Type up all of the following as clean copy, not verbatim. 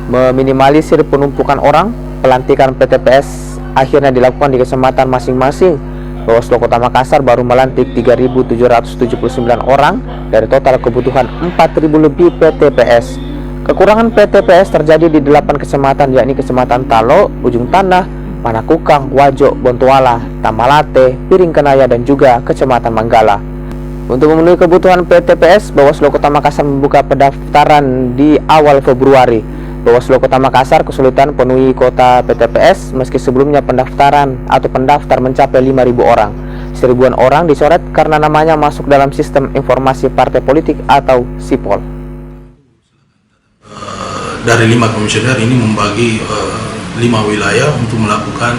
Meminimalisir penumpukan orang, pelantikan PTPS akhirnya dilakukan di kecamatan masing-masing. Bawaslu Kota Makassar baru melantik 3.779 orang dari total kebutuhan 4.000 lebih PTPS. Kekurangan PTPS terjadi di 8 kecamatan, yakni Kecamatan Talo, Ujung Tanah, Panakukang, Wajo, Bontoala, Tamalate, Piringkenaya, dan juga Kecamatan Manggala. Untuk memenuhi kebutuhan PTPS, Bawaslu Kota Makassar membuka pendaftaran di awal Februari. Bawaslu Kota Makassar kesulitan penuhi kota PTPS meski sebelumnya pendaftaran atau pendaftar mencapai 5.000 orang. Seribuan orang dicoret karena namanya masuk dalam sistem informasi partai politik atau SIPOL. Dari 5 komisioner ini membagi 5 wilayah untuk melakukan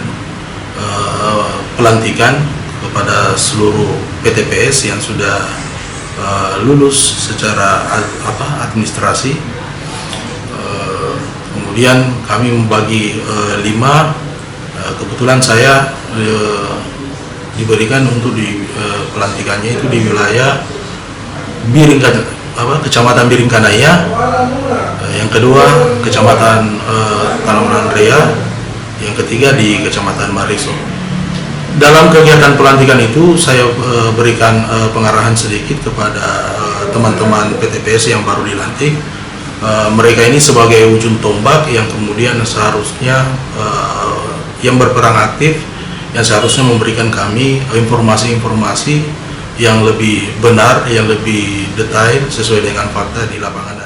pelantikan kepada seluruh PTPS yang sudah lulus secara administrasi. Kemudian kami membagi 5. Kebetulan saya diberikan untuk pelantikannya itu di wilayah Kecamatan Biringkanaya, yang kedua Kecamatan Tanaman Rea, yang ketiga di Kecamatan Mariso. Dalam kegiatan pelantikan itu saya berikan pengarahan sedikit kepada teman-teman PTPS yang baru dilantik. Mereka ini sebagai ujung tombak yang kemudian seharusnya yang berperan aktif, yang seharusnya memberikan kami informasi-informasi yang lebih benar, yang lebih detail sesuai dengan fakta di lapangan.